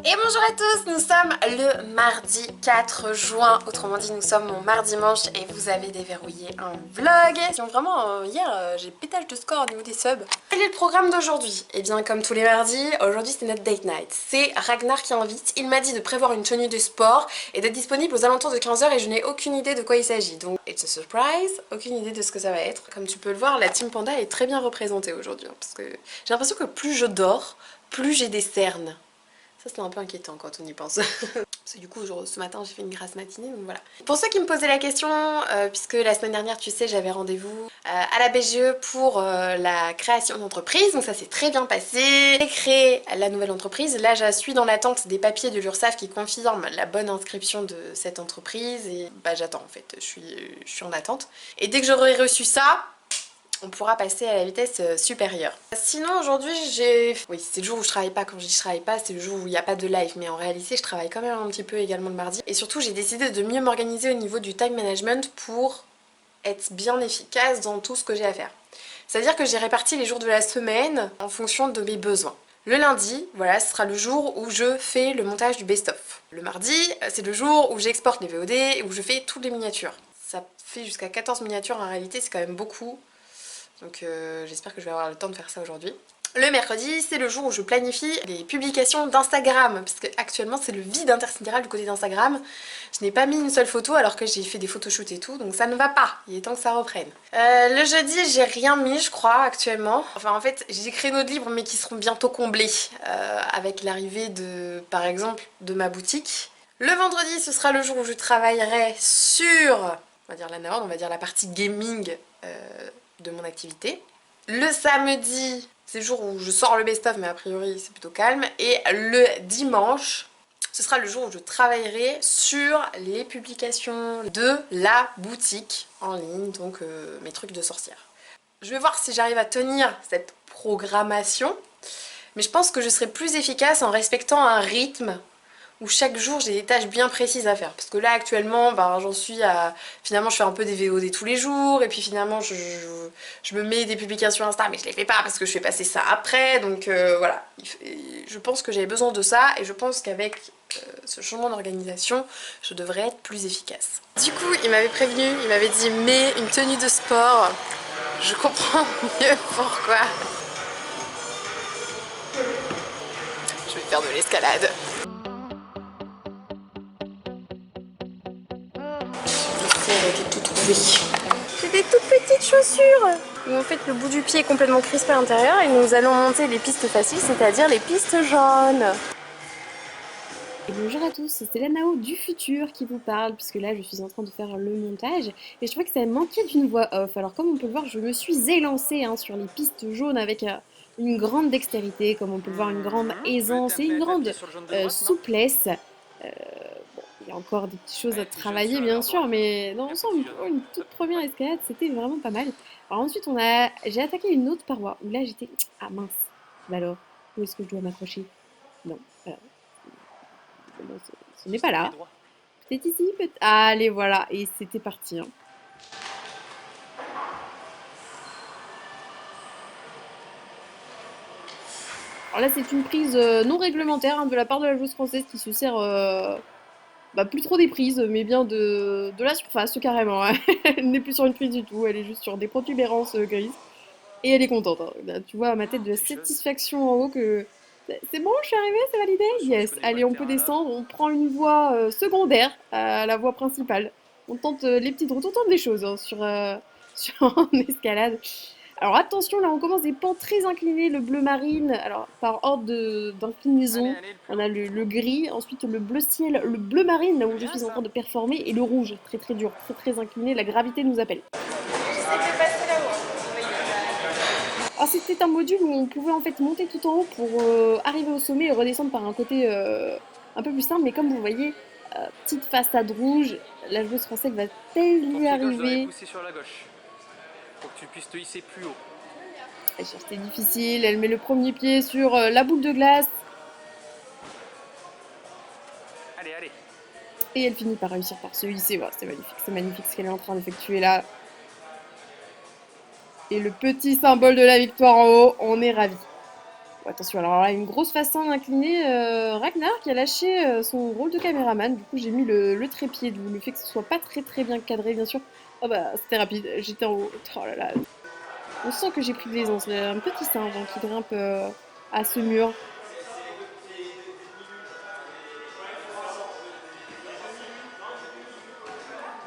Et bonjour à tous, nous sommes le mardi 4 juin, autrement dit nous sommes mon mardi dimanche et vous avez déverrouillé un vlog. Sinon vraiment hier j'ai pétage de score au niveau des subs. Quel est le programme d'aujourd'hui? Et bien comme tous les mardis, aujourd'hui c'est notre date night. C'est Ragnar qui invite, il m'a dit de prévoir une tenue de sport et d'être disponible aux alentours de 15 h et je n'ai aucune idée de quoi il s'agit. Donc it's a surprise, aucune idée de ce que ça va être. Comme tu peux le voir, la team Panda est très bien représentée aujourd'hui parce que j'ai l'impression que plus je dors, plus j'ai des cernes. Ça c'est un peu inquiétant quand on y pense. Parce que du coup ce matin j'ai fait une grasse matinée donc voilà. Pour ceux qui me posaient la question, puisque la semaine dernière tu sais j'avais rendez-vous à la BGE pour la création d'entreprise, donc ça s'est très bien passé. J'ai créé la nouvelle entreprise, là je suis dans l'attente des papiers de l'URSSAF qui confirment la bonne inscription de cette entreprise et bah j'attends en fait, je suis en attente. Et dès que j'aurai reçu ça, on pourra passer à la vitesse supérieure. Sinon aujourd'hui j'ai... Oui, c'est le jour où je travaille pas. Quand je dis je travaille pas, c'est le jour où il n'y a pas de live, mais en réalité je travaille quand même un petit peu également le mardi. Et surtout j'ai décidé de mieux m'organiser au niveau du time management pour être bien efficace dans tout ce que j'ai à faire. C'est-à-dire que j'ai réparti les jours de la semaine en fonction de mes besoins. Le lundi, voilà, ce sera le jour où je fais le montage du best-of. Le mardi, c'est le jour où j'exporte les VOD et où je fais toutes les miniatures. Ça fait jusqu'à 14 miniatures en réalité, c'est quand même beaucoup. Donc j'espère que je vais avoir le temps de faire ça aujourd'hui. Le mercredi, c'est le jour où je planifie les publications d'Instagram, parce que actuellement c'est le vide intersidéral du côté d'Instagram. Je n'ai pas mis une seule photo alors que j'ai fait des photoshoots et tout, donc ça ne va pas, il est temps que ça reprenne. Le jeudi, j'ai rien mis je crois actuellement. Enfin en fait, j'ai des créneaux de libre mais qui seront bientôt comblés avec l'arrivée de, par exemple, de ma boutique. Le vendredi, ce sera le jour où je travaillerai sur, on va dire la Nord, on va dire la partie gaming de mon activité. Le samedi, c'est le jour où je sors le best-of, mais a priori c'est plutôt calme. Et le dimanche, ce sera le jour où je travaillerai sur les publications de la boutique en ligne, donc mes trucs de sorcière. Je vais voir si j'arrive à tenir cette programmation, mais je pense que je serai plus efficace en respectant un rythme où chaque jour j'ai des tâches bien précises à faire. Parce que là actuellement, ben, j'en suis à... Finalement je fais un peu des VOD tous les jours, et puis finalement je me mets des publications Insta, mais je les fais pas parce que je fais passer ça après, donc voilà. Je pense que j'avais besoin de ça, et je pense qu'avec ce changement d'organisation, je devrais être plus efficace. Du coup, il m'avait prévenu, il m'avait dit mets une tenue de sport. Je comprends mieux pourquoi. Je vais faire de l'escalade. J'ai tout trouvé. J'ai des toutes petites chaussures où en fait le bout du pied est complètement crispé à l'intérieur et nous allons monter les pistes faciles, c'est-à-dire les pistes jaunes. Et bonjour à tous, c'est la Nao du futur qui vous parle, puisque là je suis en train de faire le montage et je trouvais que ça manquait d'une voix off. Alors comme on peut le voir, je me suis élancée sur les pistes jaunes avec une grande dextérité, comme on peut le voir, une grande aisance et une grande souplesse. Bon, il y a encore des petites choses à travailler bien sûr, mais dans l'ensemble, pour une toute première escalade, c'était vraiment pas mal. Alors ensuite, j'ai attaqué une autre paroi, où là j'étais... Ah mince, bah alors, où est-ce que je dois m'accrocher? Non, voilà. Bon, ce n'est pas là. Peut-être ici, peut-être... Allez, voilà, et c'était parti. Alors là, c'est une prise non réglementaire de la part de la joueuse française qui se sert plus trop des prises, mais bien de la surface, carrément. Elle n'est plus sur une prise du tout, elle est juste sur des protubérances grises. Et elle est contente. Là, tu vois à ma tête de satisfaction en haut que c'est bon, je suis arrivée, c'est validé. Yes, allez, on peut descendre, on prend une voie secondaire à la voie principale. On tente les petites routes, on tente des choses en escalade. Alors attention, là on commence des pans très inclinés, le bleu marine, alors par ordre d'inclinaison, on a le gris, ensuite le bleu ciel, le bleu marine, là où je suis en train de performer, et le rouge, très très dur, très très incliné, la gravité nous appelle. J'essaie de passer là-haut. Alors c'était un module où on pouvait en fait monter tout en haut pour arriver au sommet et redescendre par un côté un peu plus simple, mais comme vous voyez, petite façade rouge, la joueuse française va-t-elle y arriver? Sur la gauche, pour que tu puisses te hisser plus haut. C'était difficile, elle met le premier pied sur la boule de glace Allez, allez. et elle finit par réussir par se hisser. Voilà, c'est magnifique ce qu'elle est en train d'effectuer là. Et le petit symbole de la victoire en haut, on est ravis. Bon, attention, alors là, une grosse façon d'incliner Ragnar qui a lâché son rôle de caméraman. Du coup, j'ai mis le trépied, d'où le fait que ce soit pas très bien cadré, bien sûr. Oh bah, c'était rapide, j'étais en haut. Oh là là. On sent que j'ai pris de l'aisance. C'est un petit singe hein, qui grimpe à ce mur.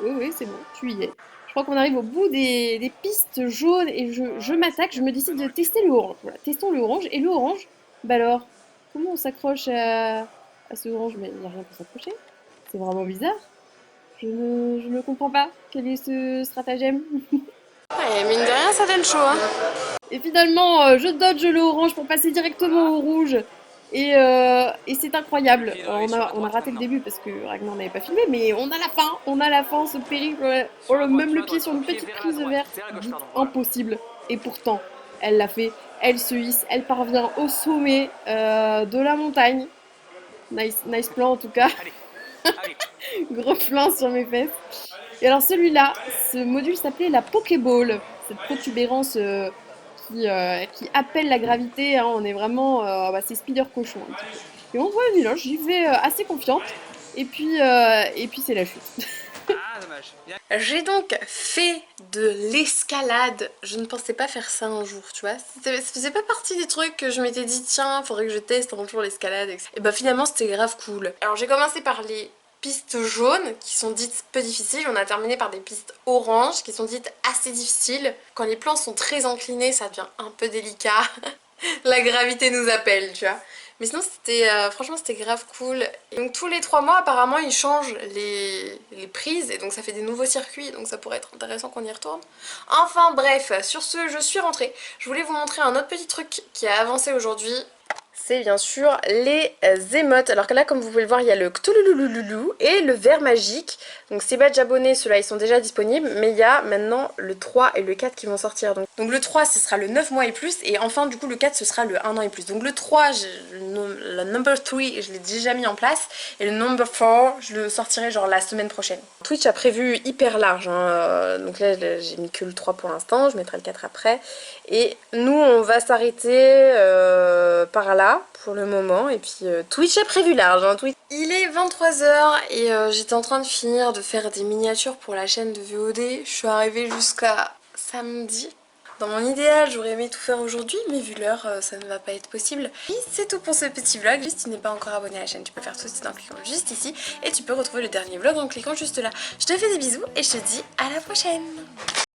Oui, c'est bon, tu y es. Je crois qu'on arrive au bout des pistes jaunes et je m'attaque, je me décide de tester le orange. Voilà, testons le orange. Et le orange, bah alors, comment on s'accroche à ce orange? Mais il n'y a rien pour s'accrocher. C'est vraiment bizarre. Je ne comprends pas. Quel est ce stratagème? Ouais, mine de rien, ça donne chaud, hein. Et finalement, je dodge le orange pour passer directement au rouge. Et c'est incroyable. On a raté le début parce que Ragnar n'avait pas filmé, mais on a la fin, ce périple. Même le pied sur une petite prise verte, vite impossible. Et pourtant, elle l'a fait. Elle se hisse, elle parvient au sommet de la montagne. Nice plan en tout cas. Gros plan sur mes fesses. Et alors celui-là, ce module s'appelait la Pokéball. Cette protubérance qui appelle la gravité. Hein. On est vraiment, c'est Spider Cochon un petit peu. Et on voit une là, j'y vais assez confiante. Et puis c'est la chute. Ah, dommage. Bien. J'ai donc fait de l'escalade. Je ne pensais pas faire ça un jour, tu vois. Ça faisait pas partie des trucs que je m'étais dit, tiens, faudrait que je teste un jour l'escalade. Et bah finalement, c'était grave cool. Alors j'ai commencé par les pistes jaunes qui sont dites peu difficiles. On a terminé par des pistes oranges qui sont dites assez difficiles. Quand les plans sont très inclinés, ça devient un peu délicat. La gravité nous appelle, tu vois. Mais sinon c'était franchement c'était grave cool. Et donc tous les 3 mois apparemment ils changent les prises et donc ça fait des nouveaux circuits, donc ça pourrait être intéressant qu'on y retourne. Enfin bref, sur ce je suis rentrée. Je voulais vous montrer un autre petit truc qui a avancé aujourd'hui. C'est bien sûr les émotes. Alors que là comme vous pouvez le voir il y a le Cthulhu et le verre magique. Donc ces badges abonnés, ceux-là ils sont déjà disponibles. Mais il y a maintenant le 3 et le 4 qui vont sortir. Donc le 3 ce sera le 9 mois et plus. Et enfin du coup le 4 ce sera le 1 an et plus. Donc le 3, le number 3 je l'ai déjà mis en place. Et le number 4 je le sortirai genre la semaine prochaine. Twitch a prévu hyper large. Hein. Donc là j'ai mis que le 3 pour l'instant. Je mettrai le 4 après. Et nous on va s'arrêter par là pour le moment. Et puis Twitch a prévu large. Hein. Il est 23 h et j'étais en train de finir de faire des miniatures pour la chaîne de VOD. Je suis arrivée jusqu'à samedi. Dans mon idéal, j'aurais aimé tout faire aujourd'hui, mais vu l'heure, ça ne va pas être possible. Et c'est tout pour ce petit vlog. Si tu n'es pas encore abonné à la chaîne, tu peux faire tout de suite en cliquant juste ici. Et tu peux retrouver le dernier vlog en cliquant juste là. Je te fais des bisous et je te dis à la prochaine.